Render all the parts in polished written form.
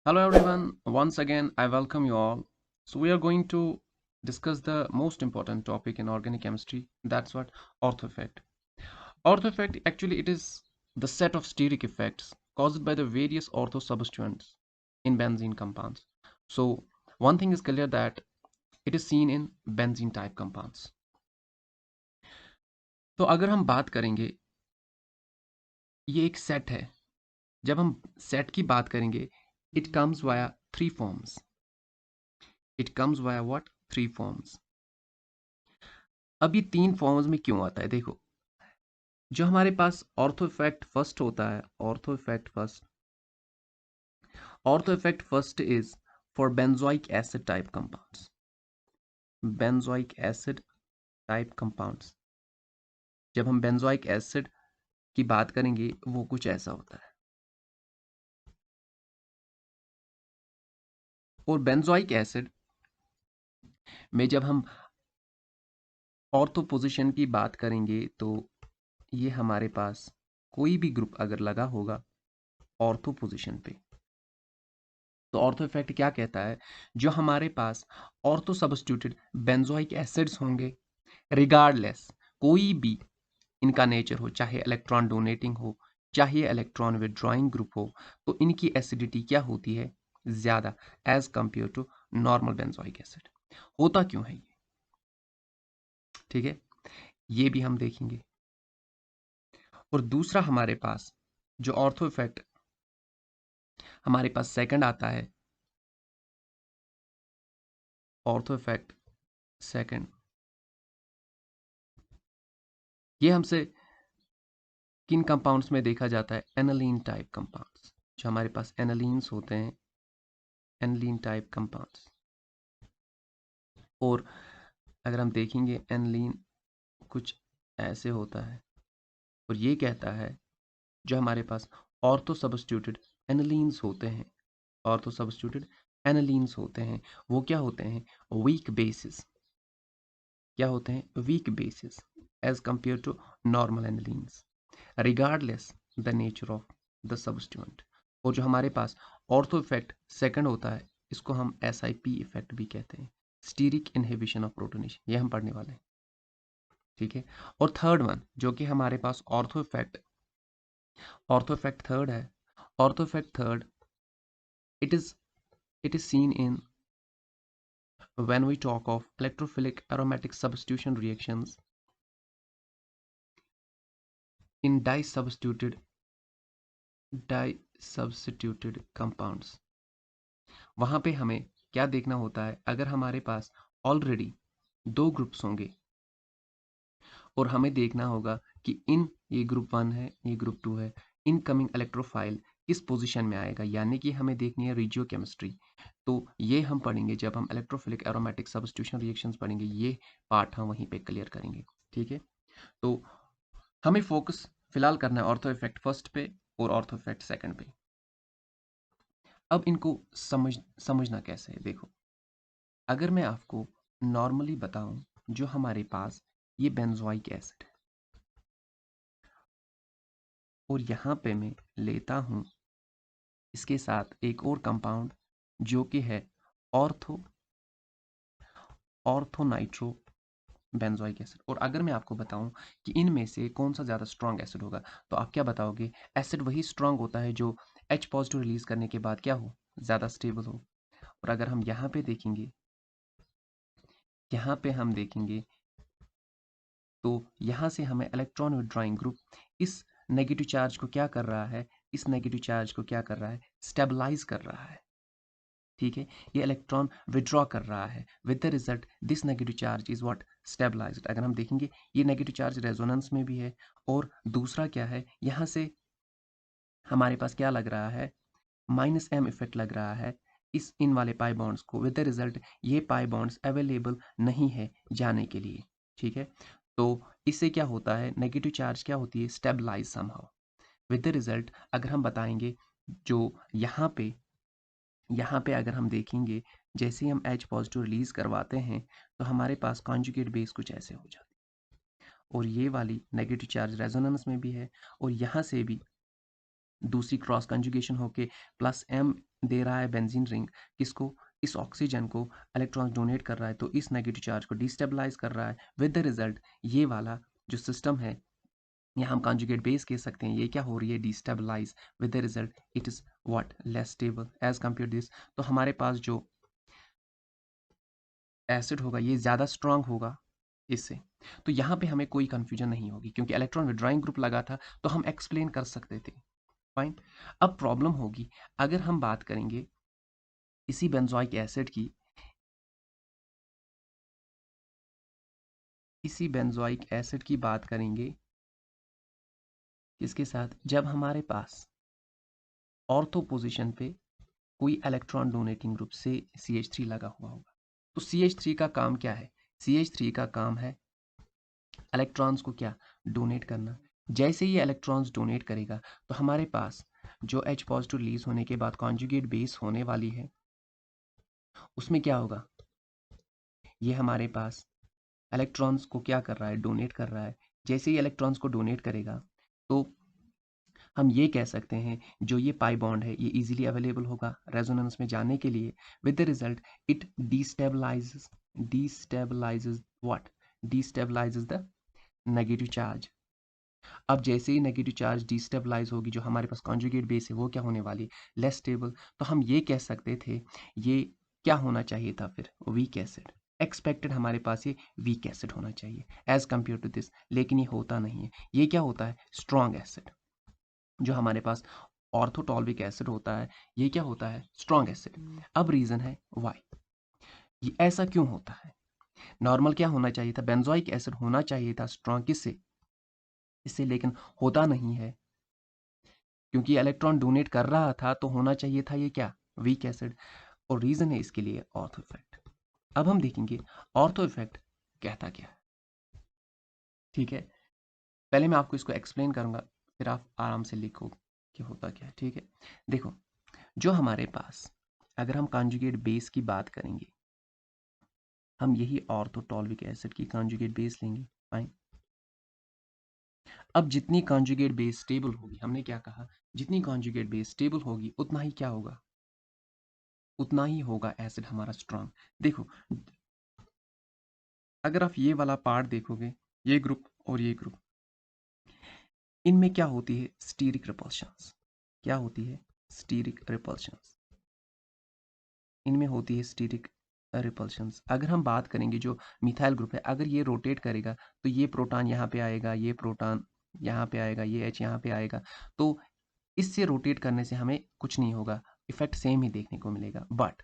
Hello everyone, once again I welcome you all. So we are going to discuss the most important topic in organic chemistry. That's what ortho effect. Ortho effect actually it is the set of steric effects caused by the various ortho substituents in benzene compounds. So one thing is clear that it is seen in benzene type compounds. तो अगर हम बात करेंगे ये एक set है. जब हम सेट की बात करेंगे it comes via three forms. It comes via what? Three forms. अब ये तीन फॉर्म्स में क्यों आता है? देखो, जो हमारे पास ऑर्थो इफेक्ट फर्स्ट होता है, ortho effect first is for benzoic acid type compounds. Benzoic acid type compounds, जब हम बेंजोइक एसिड की बात करेंगे वो कुछ ऐसा होता है. और बेंजोइक एसिड में जब हम ऑर्थो पोजीशन की बात करेंगे तो ये हमारे पास कोई भी ग्रुप अगर लगा होगा ऑर्थो पोजीशन पे, तो ऑर्थो इफेक्ट क्या कहता है? जो हमारे पास ऑर्थो सब्स्टिट्यूटेड बेंजोइक एसिड्स होंगे, रिगार्डलेस कोई भी इनका नेचर हो, चाहे इलेक्ट्रॉन डोनेटिंग हो, चाहे इलेक्ट्रॉन विड्रॉइंग ग्रुप हो, तो इनकी एसिडिटी क्या होती है? ज़्यादा as compare to normal benzoic acid. होता क्यों है ये? ठीक है, ये भी हम देखेंगे. और दूसरा हमारे पास जो ऑर्थो इफेक्ट हमारे पास सेकंड आता है, ऑर्थो इफेक्ट सेकंड, ये हमसे किन कंपाउंड्स में देखा जाता है? Aniline type compounds. जो हमारे पास एनालीन्स होते हैं, एनालीन टाइप कंपाउंड्स. और अगर हम देखेंगे एनालीन कुछ ऐसे होता है. और ये कहता है जो हमारे पास ऑर्थो सब्स्टिट्यूटेड एनालीन्स होते हैं, ऑर्थो सब्स्टिट्यूटेड एनालीन्स होते हैं, वो क्या होते हैं? Weak basis. क्या होते हैं? Weak basis as compare to normal anilines, regardless the nature of the substituent. और जो हमारे पास ऑर्थो इफेक्ट सेकंड होता है, इसको हम SIP इफेक्ट भी कहते हैं, स्टीरिक इनहिबिशन ऑफ प्रोटोनेशन. ये हम पढ़ने वाले हैं. ठीक है. और थर्ड वन जो कि हमारे पास ऑर्थो इफेक्ट थर्ड है, ortho effect third, it is it is seen in when we talk of electrophilic aromatic substitution reactions in dye-substituted compounds. वहां पे हमें क्या देखना होता है? अगर हमारे पास ऑलरेडी दो ग्रुप्स होंगे और हमें देखना होगा कि ये ग्रुप 1 है, ये ग्रुप 2 है, इनकमिंग इलेक्ट्रोफाइल किस पोजीशन में आएगा, यानी कि हमें देखनी है रेजियोकेमिस्ट्री. तो ये हम पढ़ेंगे जब हम इलेक्ट्रोफिलिक एरोमेटिक सब्स्टिट्यूशन रिएक्शंस पढ़ेंगे. ये पार्ट हम वहीं पे क्लियर करेंगे. ठीक है. तो हमें फोकस फिलहाल करना है ऑर्थो इफेक्ट फर्स्ट पे और ऑर्थो इफेक्ट सेकंड पे. अब इनको समझना कैसे है? देखो, अगर मैं आपको नॉर्मली बताऊं, जो हमारे पास ये बेंजोइक एसिड है और यहाँ पे मैं लेता हूँ इसके साथ एक और कंपाउंड जो कि है ऑर्थोनाइट्रो बेंजोइक एसिड. और अगर मैं आपको बताऊं कि इनमें से कौन सा ज़्यादा स्ट्रांग एसिड होगा, तो आप क्या बताओगे? एसिड वही स्ट्रांग होता है जो H पॉजिटिव रिलीज करने के बाद क्या हो? ज़्यादा स्टेबल हो. और अगर हम यहाँ पे देखेंगे, तो यहाँ से हमें इलेक्ट्रॉन विड्रॉइंग ग्रुप इस नेगेटिव चार्ज को क्या कर रहा है? स्टेबलाइज कर रहा है. ठीक है, ये इलेक्ट्रॉन विड्रॉ कर रहा है. With the result this negative charge is what? Stabilised. अगर हम देखेंगे ये नेगेटिव चार्ज रेजोनेंस में भी है. और दूसरा क्या है? यहाँ से हमारे पास क्या लग रहा है? -M इफेक्ट लग रहा है इन वाले पाई बॉन्ड्स को. विद द रिजल्ट ये पाई बॉन्ड्स अवेलेबल नहीं है जाने के लिए. ठीक है. तो इससे क्या होता है? नेगेटिव चार्ज क्या होती है? Stabilise somehow. With the result अगर हम बताएंगे, जो यहाँ पे अगर हम देखेंगे, जैसे ही हम H पॉजिटिव रिलीज करवाते हैं तो हमारे पास कॉन्जुगेट बेस कुछ ऐसे हो जाती है. और ये वाली नेगेटिव चार्ज रेजोनेंस में भी है और यहाँ से भी दूसरी क्रॉस कंजुगेशन होके प्लस m दे रहा है बेंजीन रिंग किसको, इस ऑक्सीजन को इलेक्ट्रॉन्स डोनेट कर रहा है, तो इस नेगेटिव चार्ज को डिस्टेबलाइज कर रहा है, विद द रिजल्ट ये वाला जो सिस्टम है या हम कॉन्जुगेट बेस कह सकते हैं, ये क्या हो रही है, destabilise, with the result it is what, less stable as compare this. तो हमारे पास जो एसिड होगा ये ज़्यादा स्ट्रांग होगा इससे। तो यहाँ पे हमें कोई कंफ्यूजन नहीं होगी क्योंकि इलेक्ट्रॉन विड्रॉइंग ग्रुप लगा था तो हम एक्सप्लेन कर सकते थे। फाइन। अब प्रॉब्लम होगी अगर हम बात करेंगे इसी बेंजोइक एसिड की, इसी बेंजोइक एसिड की बात करेंगे किसके साथ, जब हमारे पास ऑर्थो पोजीशन पे कोई इलेक्ट्रॉन डोनेटिंग ग्रुप से CH3 लगा हुआ होगा। तो CH3 का काम क्या है, CH3 का काम है इलेक्ट्रॉन्स को क्या, डोनेट करना। जैसे ही इलेक्ट्रॉन्स डोनेट करेगा तो हमारे पास जो H पॉजिटिव रिलीज होने के बाद कॉन्जुगेट बेस होने वाली है उसमें क्या होगा, ये हमारे पास इलेक्ट्रॉन्स को क्या कर रहा है, डोनेट कर रहा है। जैसे ही इलेक्ट्रॉन्स को डोनेट करेगा तो हम ये कह सकते हैं जो ये पाई बॉन्ड है ये इजीली अवेलेबल होगा रेजोनेंस में जाने के लिए, with the result it destabilises what, destabilises the negative charge. अब जैसे ही नेगेटिव चार्ज डिस्टेबलाइज होगी जो हमारे पास कॉन्जुगेट बेस है वो क्या होने वाली, लेस स्टेबल। तो हम ये कह सकते थे ये क्या होना चाहिए था फिर, वीक एसिड। एक्सपेक्टेड हमारे पास ये वीक एसिड होना चाहिए एज कंपेयर टू दिस, लेकिन ये होता नहीं है। ये क्या होता है, स्ट्रॉन्ग एसिड। जो हमारे पास ऑर्थोटॉल्विक एसिड होता है ये क्या होता है, स्ट्रॉन्ग एसिड। अब रीजन है वाई, ये ऐसा क्यों होता है। नॉर्मल क्या होना चाहिए था, बेंजोइक एसिड होना चाहिए था स्ट्रॉन्ग, किससे, इससे, लेकिन होता नहीं है क्योंकि इलेक्ट्रॉन डोनेट कर रहा था तो होना चाहिए था ये क्या, वीक एसिड। और रीजन है इसके लिए ऑर्थो इफेक्ट। अब हम देखेंगे ऑर्थो इफेक्ट कहता क्या है। ठीक है, पहले मैं आपको इसको एक्सप्लेन करूंगा फिर आप आराम से लिखो कि होता क्या है। ठीक है, देखो जो हमारे पास अगर हम कॉन्जुगेट बेस की बात करेंगे हम यही ऑर्थोटॉल्विक एसिड की कॉन्जुगेट बेस लेंगे। फाइन। अब जितनी कॉन्जुगेट बेस स्टेबल होगी, हमने क्या कहा, जितनी कॉन्जुगेट बेस स्टेबल होगी उतना ही क्या होगा, उतना ही होगा एसिड हमारा स्ट्रांग। देखो अगर आप ये वाला पार्ट देखोगे, ये ग्रुप और ये ग्रुप, इनमें क्या होती है, स्टीरिक रिपल्शंस। क्या होती है, स्टीरिक रिपल्शंस। इनमें होती है स्टीरिक रिपल्शंस। अगर हम बात करेंगे जो मिथाइल ग्रुप है, अगर ये रोटेट करेगा तो ये प्रोटॉन यहाँ पे आएगा, ये प्रोटॉन यहाँ पे आएगा, ये H यहाँ पे आएगा। तो इससे रोटेट करने से हमें कुछ नहीं होगा, इफेक्ट सेम ही देखने को मिलेगा। बट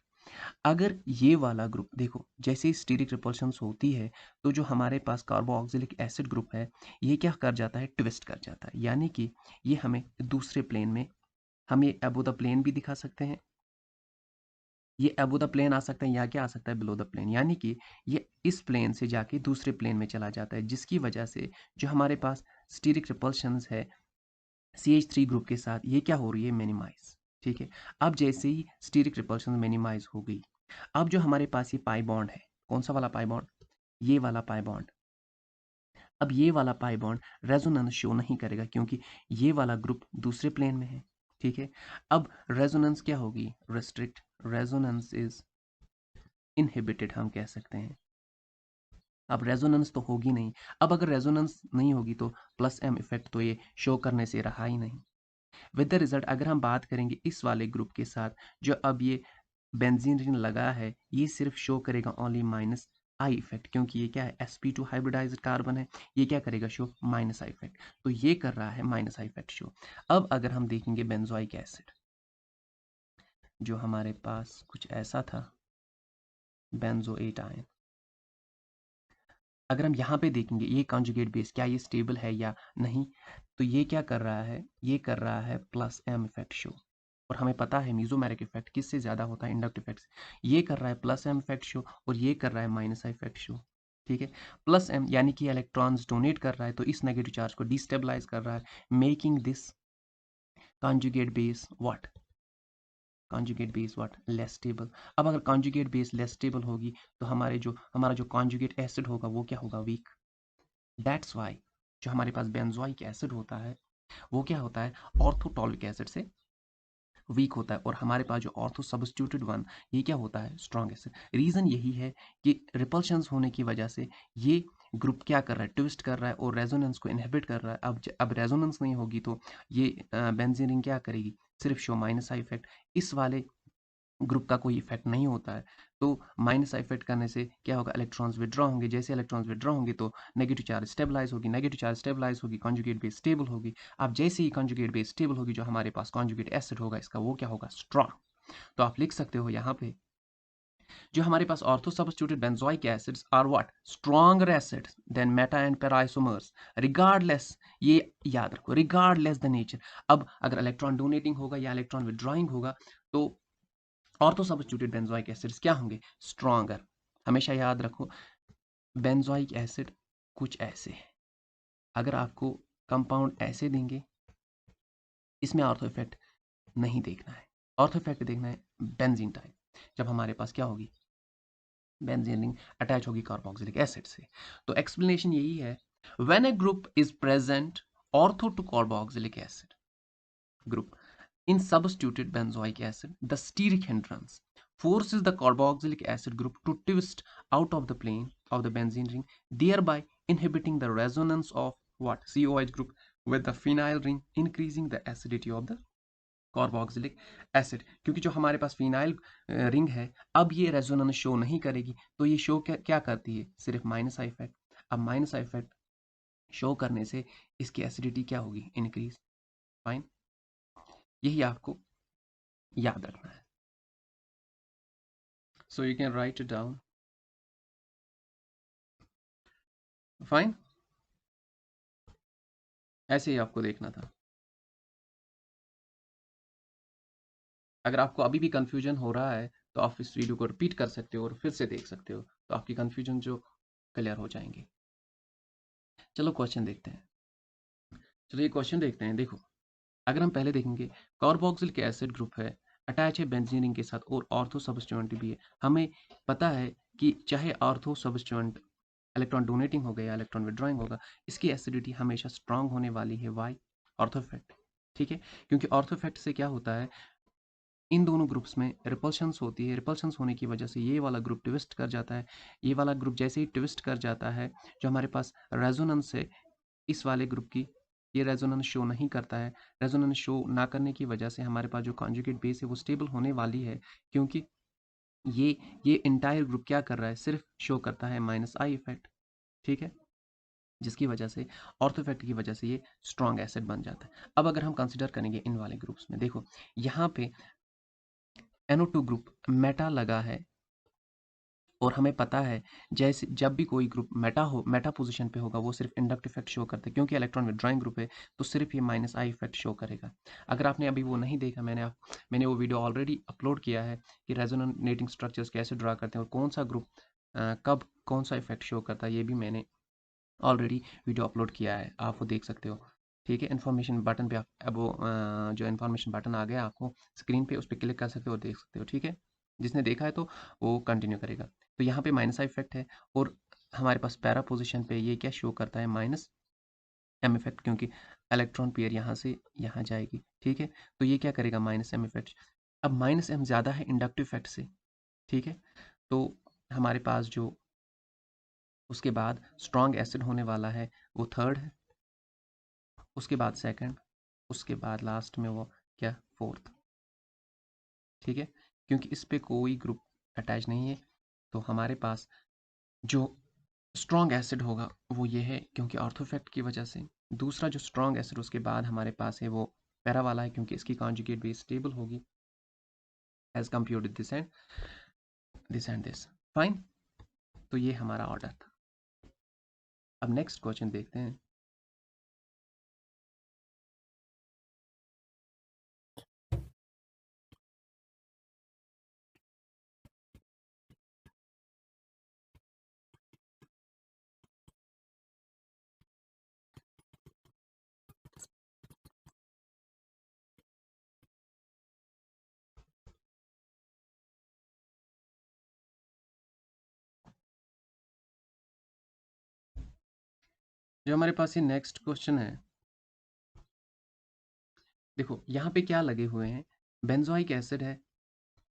अगर ये वाला ग्रुप देखो, जैसे ही स्टीरिक रिपल्शंस होती है तो जो हमारे पास कार्बोक्सिलिक एसिड ग्रुप है ये क्या कर जाता है, ट्विस्ट कर जाता है। यानी कि ये हमें दूसरे प्लेन में, हम ये अबो द प्लेन भी दिखा सकते हैं, ये अबो द प्लेन आ सकता है, या क्या आ सकता है, बिलो द प्लेन। यानी कि ये इस प्लेन से जाके दूसरे प्लेन में चला जाता है, जिसकी वजह से जो हमारे पास स्टीरिक रिपल्शंस है CH3 ग्रुप के साथ ये क्या हो रही है, मिनिमाइज। ठीक है, अब जैसे ही स्टीरिक रिपल्शन मिनिमाइज हो गई, अब जो हमारे पास ये पाई बॉन्ड है, कौन सा वाला पाई बॉन्ड, ये वाला पाई बॉन्ड, अब ये वाला पाई बॉन्ड रेजोनेंस शो नहीं करेगा क्योंकि ये वाला ग्रुप दूसरे प्लेन में है। ठीक है, अब रेजोनेंस क्या होगी, रेस्ट्रिक्ट, रेजोनेंस इज इनहिबिटेड हम कह सकते हैं। अब रेजोनेंस तो होगी नहीं, अब अगर रेजोनेंस नहीं होगी तो प्लस m इफेक्ट तो ये शो करने से रहा ही नहीं। विद द रिजल्ट अगर हम बात करेंगे इस वाले ग्रुप के साथ, जो अब ये बेंजीन रिंग लगा है ये सिर्फ शो करेगा ओनली माइनस आई इफेक्ट, क्योंकि ये क्या है, sp2 हाइब्रिडाइज्ड कार्बन है, ये क्या करेगा, शो माइनस आई इफेक्ट। तो ये कर रहा है माइनस आई इफेक्ट शो। अब अगर हम देखेंगे बेंजोइक एसिड, जो हमारे पास कुछ ऐसा था, बेंजोएट आयन, अगर हम यहाँ पे देखेंगे ये कॉन्जुगेट बेस क्या ये स्टेबल है या नहीं, तो ये क्या कर रहा है, ये कर रहा है प्लस m इफेक्ट शो। और हमें पता है मीजोमेरिक इफेक्ट किससे ज्यादा होता है, इंडक्टिव इफेक्ट से। ये कर रहा है प्लस m इफेक्ट शो और ये कर रहा है माइनस इफेक्ट शो। ठीक है, प्लस m यानी कि इलेक्ट्रॉन्स डोनेट कर रहा है तो इस नेगेटिव चार्ज को डिस्टेबलाइज कर रहा है, making this conjugate base what, conjugate base what, less stable. अब अगर कॉन्जुगेट बेस लेस स्टेबल होगी तो हमारा जो कॉन्जुगेट एसिड होगा वो क्या होगा, वीक। दैट्स वाई जो हमारे पास बेंजोइक एसिड होता है वो क्या होता है, ऑर्थोटॉलिक एसिड से वीक होता है, और हमारे पास जो ऑर्थो सब्स्टिट्यूटेड वन, ये क्या होता है, स्ट्रॉन्ग एसिड। रीज़न यही है कि रिपल्शंस होने की वजह से ये ग्रुप क्या कर रहा है, ट्विस्ट कर रहा है और रेजोनेंस को इनहिबिट कर रहा है। अब रेजोनेंस नहीं होगी तो ये बेंजीन रिंग क्या करेगी, सिर्फ शो माइनस आई इफेक्ट। इस वाले ग्रुप का कोई इफेक्ट नहीं होता है। तो माइनस इफेक्ट करने से क्या होगा, इलेक्ट्रॉन्स विड्रॉ होंगे। जैसे इलेक्ट्रॉन्स विड्रॉ होंगे तो नेगेटिव चार्ज स्टेबलाइज होगी, नेगेटिव चार्ज स्टेबलाइज होगी, कॉन्जुगेट बेस स्टेबल होगी। अब जैसे ही कॉन्जुगेट बेस स्टेबल होगी, जो हमारे पास कॉन्जुगेट एसिड होगा इसका, वो क्या होगा, स्ट्रॉन्ग। तो आप लिख सकते हो यहाँ पे, जो हमारे पास ortho substituted benzoic acids are what, stronger acids than meta and para isomers, regardless, ये याद रखो, रिगार्डलेस द नेचर। अब अगर इलेक्ट्रॉन डोनेटिंग होगा या इलेक्ट्रॉन विड्रॉइंग होगा तो ऑर्थो सब्स्टिट्यूटेड बेंजोइक एसिड्स क्या होंगे, स्ट्रॉन्गर। हमेशा याद रखो, बेंजोइक एसिड कुछ ऐसे है, अगर आपको कंपाउंड ऐसे देंगे, इसमें ऑर्थो इफेक्ट नहीं देखना है, ऑर्थो इफेक्ट देखना है बेंजीन टाइप, जब हमारे पास क्या होगी, बेंजीन रिंग अटैच होगी कार्बोक्सिलिक एसिड से। तो एक्सप्लेनेशन यही है, when a group is present ortho to carboxylic acid group in substituted benzoic acid, the steric hindrance forces the carboxylic acid group to twist out of the plane of the benzene ring, thereby inhibiting the resonance of what, COH group with the phenyl ring, increasing the acidity of the carboxylic acid. क्योंकि जो हमारे पास phenyl ring है, अब ये resonance show नहीं करेगी, तो ये शो क्या करती है, सिर्फ माइनस आई इफेक्ट। अब माइनस आई इफेक्ट शो करने से इसकी एसिडिटी क्या होगी, इंक्रीज। फाइन, यही आपको याद रखना है। So you can write it down. Fine, ऐसे ही आपको देखना था। अगर आपको अभी भी कंफ्यूजन हो रहा है तो आप इस वीडियो को रिपीट कर सकते हो और फिर से देख सकते हो, तो आपकी कंफ्यूजन जो क्लियर हो जाएंगे। चलो क्वेश्चन देखते हैं। चलो ये क्वेश्चन देखते हैं। देखो, अगर हम पहले देखेंगे, कार्बोक्सिलिक एसिड ग्रुप है, अटैच है बेंजीन रिंग के साथ, और ऑर्थो सब्स्टिट्यूएंट भी है। हमें पता है कि चाहे ऑर्थो सब्स्टिट्यूएंट इलेक्ट्रॉन डोनेटिंग होगा या इलेक्ट्रॉन विड्रॉइंग होगा, इसकी एसिडिटी हमेशा स्ट्रांग होने वाली है। Why, ortho effect. ठीक है, क्योंकि ऑर्थो इफेक्ट से क्या होता है, इन दोनों ग्रुप्स में रिपल्शंस होती है, रिपल्शंस होने की वजह से ये वाला ग्रुप ट्विस्ट कर जाता है। ये वाला ग्रुप जैसे ही ट्विस्ट कर जाता है, जो हमारे पास रेजोनेंस है इस वाले ग्रुप की, ये रेजोनेंस शो नहीं करता है। रेजोनेंस शो ना करने की वजह से हमारे पास जो कॉन्जुगेट बेस है वो स्टेबल होने वाली है, क्योंकि ये ये इंटायर ग्रुप क्या कर रहा है, सिर्फ शो करता है माइनस आई इफेक्ट। ठीक है, जिसकी वजह से ऑर्थो इफेक्ट की वजह से ये स्ट्रॉन्ग एसिड बन जाता है। अब अगर हम कंसिडर करेंगे इन वाले ग्रुप्स में, देखो यहाँ पे NO2 ग्रुप मेटा लगा है, और हमें पता है जैसे जब भी कोई ग्रुप मेटा पोजीशन पे होगा, वो सिर्फ इंडक्ट इफेक्ट शो करता है, क्योंकि इलेक्ट्रॉन विड्रॉइंग ग्रुप है, तो सिर्फ ये माइनस आई इफेक्ट शो करेगा। अगर आपने अभी वो नहीं देखा, मैंने वो वीडियो ऑलरेडी अपलोड किया है कि रेजोनेटिंग स्ट्रक्चर्स कैसे ड्रा करते हैं और कौन सा ग्रुप कब कौन सा इफेक्ट शो करता है, ये भी मैंने ऑलरेडी वीडियो अपलोड किया है, आप वो देख सकते हो। ठीक है, इन्फॉर्मेशन बटन पे आप अब वो जो इन्फॉर्मेशन बटन आ गया आपको स्क्रीन पे, उस पर क्लिक कर सकते हो और देख सकते हो। ठीक है, जिसने देखा है तो वो कंटिन्यू करेगा। तो यहाँ पे माइनस इफेक्ट है, और हमारे पास पैरा पोजिशन पे ये क्या शो करता है, माइनस एम इफेक्ट, क्योंकि इलेक्ट्रॉन पेयर यहाँ से यहाँ जाएगी। ठीक है, तो ये क्या करेगा, माइनस एम इफेक्ट। अब माइनस एम ज़्यादा है इंडक्टिव इफेक्ट से। ठीक है, तो हमारे पास जो उसके बाद स्ट्रॉन्ग एसिड होने वाला है वो थर्ड है, उसके बाद सेकंड, उसके बाद लास्ट में वो क्या, फोर्थ। ठीक है, क्योंकि इस पे कोई ग्रुप अटैच नहीं है, तो हमारे पास जो स्ट्रॉन्ग एसिड होगा वो ये है, क्योंकि ऑर्थोफेक्ट की वजह से। दूसरा जो स्ट्रॉन्ग एसिड उसके बाद हमारे पास है वो पैरा वाला है, क्योंकि इसकी कॉन्जुगेट बेस स्टेबल होगी as compare to this and this. Fine, तो ये हमारा ऑर्डर था। अब नेक्स्ट क्वेश्चन देखते हैं। जो हमारे पास ये नेक्स्ट क्वेश्चन है, देखो यहाँ पे क्या लगे हुए हैं, बेंजोइक एसिड है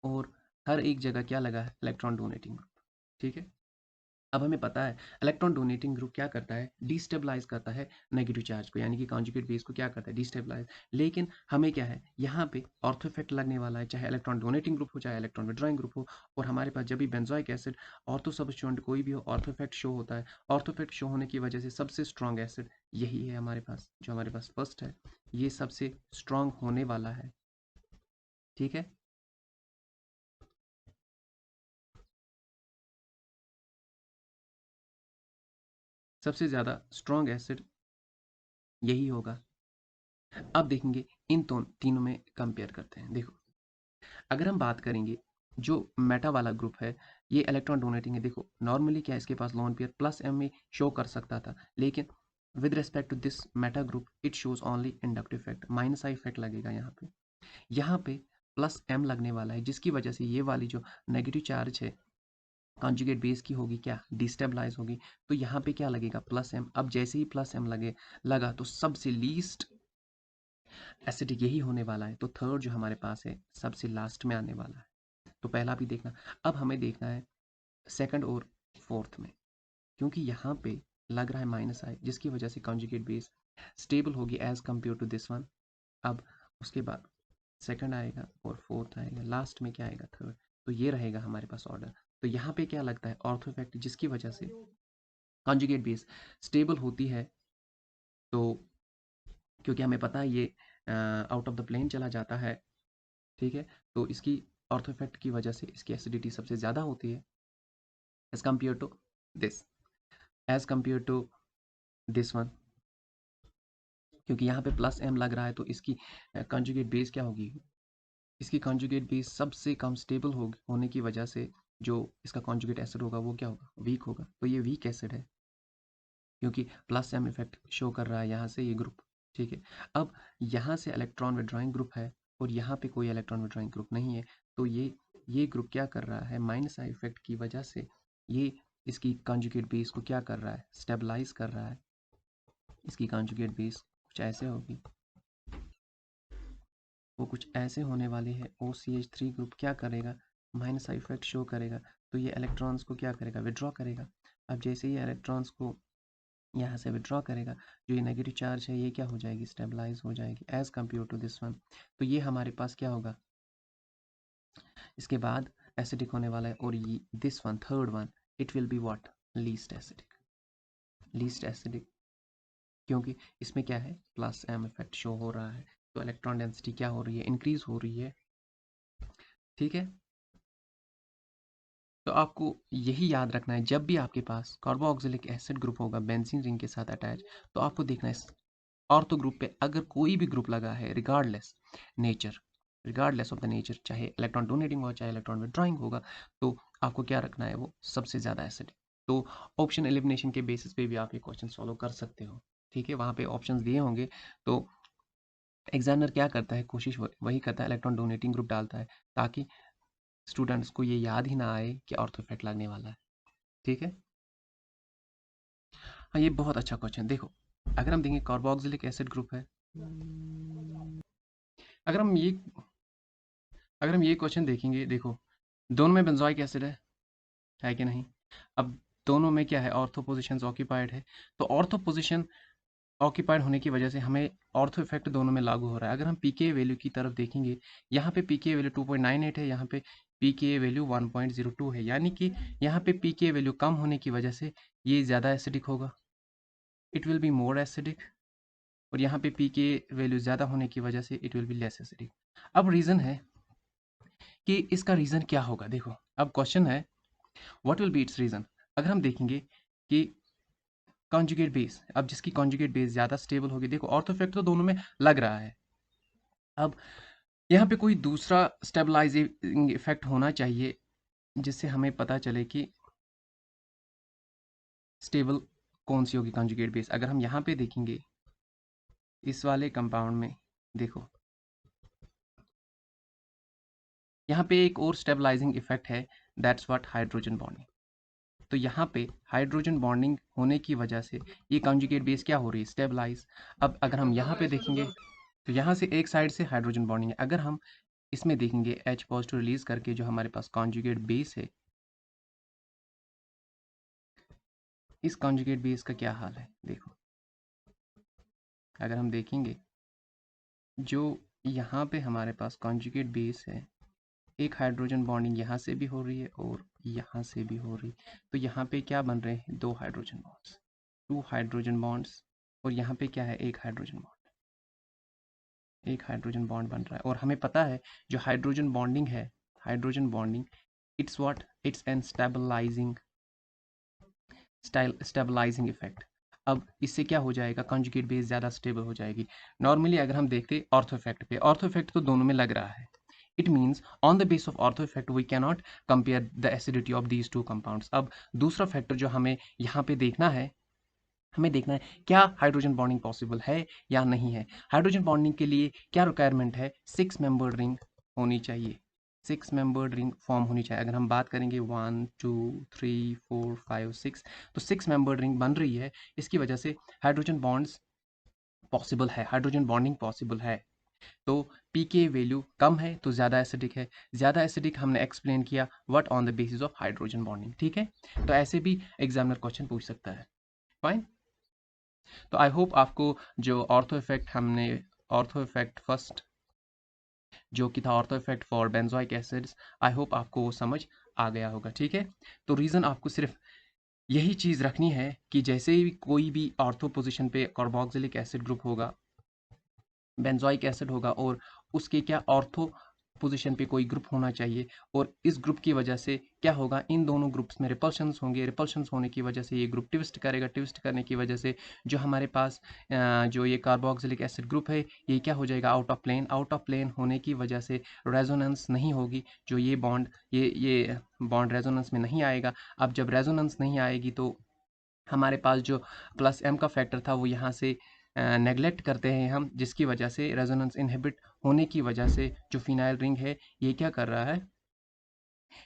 और हर एक जगह क्या लगा है, इलेक्ट्रॉन डोनेटिंग ग्रुप। ठीक है, अब हमें पता है इलेक्ट्रॉन डोनेटिंग ग्रुप क्या करता है, डिस्टेबलाइज करता है नेगेटिव चार्ज को, यानी कि कॉन्जुगेट बेस को क्या करता है, डिस्टेबलाइज। लेकिन हमें क्या है, यहाँ पे ऑर्थो इफेक्ट लगने वाला है, चाहे इलेक्ट्रॉन डोनेटिंग ग्रुप हो चाहे इलेक्ट्रॉन विड्रॉइंग ग्रुप हो। और हमारे पास जब भी बेंजोइक एसिड ऑर्थो सब्स्टिट्यूएंट कोई भी हो, ऑर्थो इफेक्ट शो होता है। ऑर्थो इफेक्ट शो होने की वजह से सबसे स्ट्रॉन्ग एसिड यही है हमारे पास, जो हमारे पास फर्स्ट है, ये सबसे स्ट्रॉन्ग होने वाला है। ठीक है, सबसे ज़्यादा स्ट्रॉन्ग एसिड यही होगा। अब देखेंगे इन तीनों में कंपेयर करते हैं। देखो, अगर हम बात करेंगे जो मेटा वाला ग्रुप है, ये इलेक्ट्रॉन डोनेटिंग है। देखो नॉर्मली क्या इसके पास लोन पेयर प्लस एम में शो कर सकता था, लेकिन with respect to this meta group it shows only inductive effect, minus I effect लगेगा यहाँ पे। यहाँ पे प्लस एम लगने वाला है, जिसकी वजह से ये वाली जो नेगेटिव चार्ज है कॉन्जुगेट बेस की होगी क्या, डिस्टेबलाइज होगी। तो यहाँ पे क्या लगेगा, प्लस एम। अब जैसे ही प्लस एम लगा तो सबसे लीस्ट एसिडिक यही होने वाला है। तो थर्ड जो हमारे पास है सबसे लास्ट में आने वाला है। तो पहला भी देखना। अब हमें देखना है सेकंड और फोर्थ में, क्योंकि यहाँ पे लग रहा है माइनस आई, जिसकी वजह से कॉन्जुगेट बेस स्टेबल होगी as compare to this one. अब उसके बाद सेकंड आएगा और फोर्थ आएगा, लास्ट में क्या आएगा, थर्ड। तो ये रहेगा हमारे पास ऑर्डर। तो यहाँ पे क्या लगता है, ऑर्थो इफेक्ट, जिसकी वजह से कॉन्जुगेट बेस स्टेबल होती है। तो क्योंकि हमें पता है ये आउट ऑफ द प्लेन चला जाता है। ठीक है, तो इसकी ऑर्थो इफेक्ट की वजह से इसकी एसिडिटी सबसे ज़्यादा होती है as compare to this, as compare to this one. क्योंकि यहाँ पे प्लस एम लग रहा है तो इसकी कॉन्जुगेट बेस क्या होगी, इसकी कॉन्जुगेट बेस सबसे कम स्टेबल होगी, होने की वजह से जो इसका कॉन्जुगेट एसिड होगा वो क्या होगा, वीक होगा। तो ये वीक एसिड है, क्योंकि प्लस एम इफेक्ट शो कर रहा है यहाँ से ये ग्रुप। ठीक है, अब यहाँ से इलेक्ट्रॉन विड्रॉइंग ग्रुप है और यहाँ पे कोई इलेक्ट्रॉन विड्रॉइंग ग्रुप नहीं है। तो ये ग्रुप क्या कर रहा है, माइनस आई इफेक्ट की वजह से ये इसकी कॉन्जुगेट बेस को क्या कर रहा है, स्टेबलाइज कर रहा है। इसकी कॉन्जुगेट बेस कुछ ऐसे होगी, वो कुछ ऐसे होने वाली है। OCH3 ग्रुप क्या करेगा, माइनस आई इफेक्ट शो करेगा। तो ये इलेक्ट्रॉन्स को क्या करेगा, विड्रॉ करेगा। अब जैसे ही इलेक्ट्रॉन्स को यहाँ से विड्रॉ करेगा, जो ये नेगेटिव चार्ज है ये क्या हो जाएगी, स्टेबलाइज हो जाएगी as compare to this one. तो ये हमारे पास क्या होगा, इसके बाद एसिडिक होने वाला है। और ये this one third one it will be what, least acidic, least acidic. क्योंकि इसमें क्या है, प्लस एम इफेक्ट शो हो रहा है। तो इलेक्ट्रॉन डेंसिटी क्या हो रही है, इंक्रीज हो रही है। ठीक है, तो आपको यही याद रखना है, जब भी आपके पास कार्बोक्सिलिक एसिड ग्रुप होगा बेंजीन रिंग के साथ अटैच, तो आपको देखना है ऑर्थो ग्रुप पे अगर कोई भी ग्रुप लगा है, regardless nature, regardless of the nature, चाहे इलेक्ट्रॉन डोनेटिंग हो चाहे इलेक्ट्रॉन विड्रॉइंग होगा, तो आपको क्या रखना है, वो सबसे ज़्यादा एसिड। तो ऑप्शन एलिमिनेशन के बेसिस पे भी आप ये क्वेश्चन सॉल्व कर सकते हो। ठीक है, वहाँ पे ऑप्शंस दिए होंगे। तो एग्जामिनर क्या करता है, कोशिश वही करता है, इलेक्ट्रॉन डोनेटिंग ग्रुप डालता है, ताकि स्टूडेंट्स को ये याद ही ना आए कि ऑर्थो इफेक्ट लगने वाला है। ठीक है, हाँ ये बहुत अच्छा क्वेश्चन। देखो अगर हम देखेंगे कार्बोक्सिलिक एसिड ग्रुप है, अगर हम ये अगर हम ये क्वेश्चन देखेंगे, देखो दोनों में बेंजोइक एसिड है कि नहीं। अब दोनों में क्या है, ऑर्थो पोजिशन ऑक्यूपाइड है। तो ऑर्थो पोजिशन ऑक्यूपाइड होने की वजह से हमें ऑर्थो इफेक्ट दोनों में लागू हो रहा है। अगर हम पीके वैल्यू की तरफ देखेंगे, यहाँ पे पीके वैल्यू 2.98 है, यहाँ पे पीके वैल्यू 1.02 है, यानी कि यहाँ पे पीके वैल्यू कम होने की वजह से ये ज़्यादा एसिडिक होगा, it will be more acidic. और यहाँ पे पी के वैल्यू ज़्यादा होने की वजह से it will be less acidic. अब रीज़न है कि इसका रीज़न क्या होगा। देखो अब क्वेश्चन है what will be it's reason. अगर हम देखेंगे कि कॉन्जुगेट बेस, अब जिसकी कॉन्जुगेट बेस ज़्यादा स्टेबल होगी, देखो ऑर्थो इफेक्ट तो दोनों में लग रहा है। अब यहाँ पे कोई दूसरा स्टेबलाइजिंग इफेक्ट होना चाहिए जिससे हमें पता चले कि स्टेबल कौन सी होगी कॉन्जुगेट बेस। अगर हम यहाँ पे देखेंगे इस वाले कंपाउंड में, देखो यहाँ पे एक और स्टेबलाइजिंग इफेक्ट है, दैट्स व्हाट हाइड्रोजन बॉन्डिंग। तो यहाँ पे हाइड्रोजन बॉन्डिंग होने की वजह से ये कॉन्जुगेट बेस क्या हो रही है, स्टेबलाइज। अब अगर हम यहाँ पे देखेंगे तो यहाँ से एक साइड से हाइड्रोजन बॉन्डिंग है। अगर हम इसमें देखेंगे H पॉजिटिव रिलीज करके जो हमारे पास कॉन्जुगेट बेस है, इस कॉन्जुगेट बेस का क्या हाल है देखो। अगर हम देखेंगे जो यहाँ पे हमारे पास कॉन्जुगेट बेस है, एक हाइड्रोजन बॉन्डिंग यहाँ से भी हो रही है और यहाँ से भी हो रही है। तो यहाँ पे क्या बन रहे हैं, दो hydrogen bonds, two hydrogen bonds, और यहाँ पे क्या है, एक हाइड्रोजन बॉन्ड, एक हाइड्रोजन बॉन्ड बन रहा है। और हमें पता है जो हाइड्रोजन बॉन्डिंग है, hydrogen bonding, it's what, it's an stabilising effect. अब इससे क्या हो जाएगा, कॉन्जुगेट बेस ज़्यादा स्टेबल हो जाएगी। नॉर्मली अगर हम देखते ऑर्थो इफेक्ट पे, ऑर्थो इफेक्ट तो दोनों में लग रहा है। It means on the base of ortho effect we cannot compare the acidity of these two compounds. अब दूसरा फैक्टर जो हमें यहाँ पे देखना है, हमें देखना है क्या हाइड्रोजन बॉन्डिंग पॉसिबल है या नहीं है। हाइड्रोजन बॉन्डिंग के लिए क्या रिक्वायरमेंट है, 6 मेंबर्ड रिंग होनी चाहिए, 6 मेंबर्ड रिंग फॉर्म होनी चाहिए। अगर हम बात करेंगे 1 2 3 4 5 6, तो 6 मेंबर्ड रिंग बन रही है। इसकी वजह से हाइड्रोजन बॉन्ड्स पॉसिबल है, हाइड्रोजन बॉन्डिंग पॉसिबल है। तो पी के वैल्यू कम है तो ज़्यादा एसिडिक है, ज़्यादा एसिडिक हमने एक्सप्लेन किया what on the basis of hydrogen bonding. ठीक है, तो ऐसे भी एग्जामिनर क्वेश्चन पूछ सकता है। फाइन। तो आई होप आपको जो ऑर्थो इफेक्ट हमने, ऑर्थो इफेक्ट फर्स्ट जो कि था ortho effect for benzoic acids, I hope आपको वो समझ आ गया होगा। ठीक है, तो रीज़न आपको सिर्फ यही चीज़ रखनी है कि जैसे ही कोई भी ऑर्थो पोजीशन पे कार्बोक्सिलिक एसिड ग्रुप होगा, बेंजोइक एसिड होगा, और उसके क्या ऑर्थो पोजीशन पे कोई ग्रुप होना चाहिए, और इस ग्रुप की वजह से क्या होगा, इन दोनों ग्रुप्स में रिपल्शंस होंगे, रिपल्शंस होने की वजह से ये ग्रुप ट्विस्ट करेगा, ट्विस्ट करने की वजह से जो हमारे पास जो ये कार्बोक्सिलिक एसिड ग्रुप है ये क्या हो जाएगा, out of plane. Out of plane होने की वजह से रेजोनेंस नहीं होगी, जो ये बॉन्ड, ये बॉन्ड रेजोनेंस में नहीं आएगा। अब जब रेजोनेंस नहीं आएगी तो हमारे पास जो प्लस एम का फैक्टर था वो यहाँ से नेगलेक्ट करते हैं हम, जिसकी वजह से रेजोनेंस इनहिबिट होने की वजह से जो फिनाइल रिंग है ये क्या कर रहा है,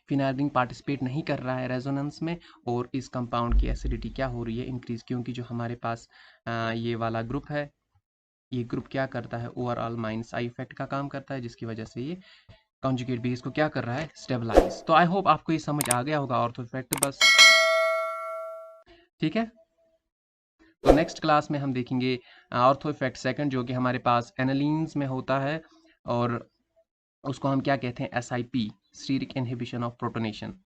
फिनाइल रिंग पार्टिसिपेट नहीं कर रहा है रेजोनेंस में, और इस कंपाउंड की एसिडिटी क्या हो रही है, इंक्रीज। क्योंकि जो हमारे पास ये वाला ग्रुप है, ये ग्रुप क्या करता है, ओवरऑल माइनस आई इफेक्ट का काम करता है, जिसकी वजह से ये कॉन्जुगेट बेस को क्या कर रहा है, स्टेबलाइज। तो आई होप आपको ये समझ आ गया होगा ऑर्थो इफेक्ट बस। ठीक है, तो नेक्स्ट क्लास में हम देखेंगे ऑर्थो इफेक्ट सेकंड, जो कि हमारे पास एनालीन्स में होता है, और उसको हम क्या कहते हैं, SIP, steric inhibition of protonation.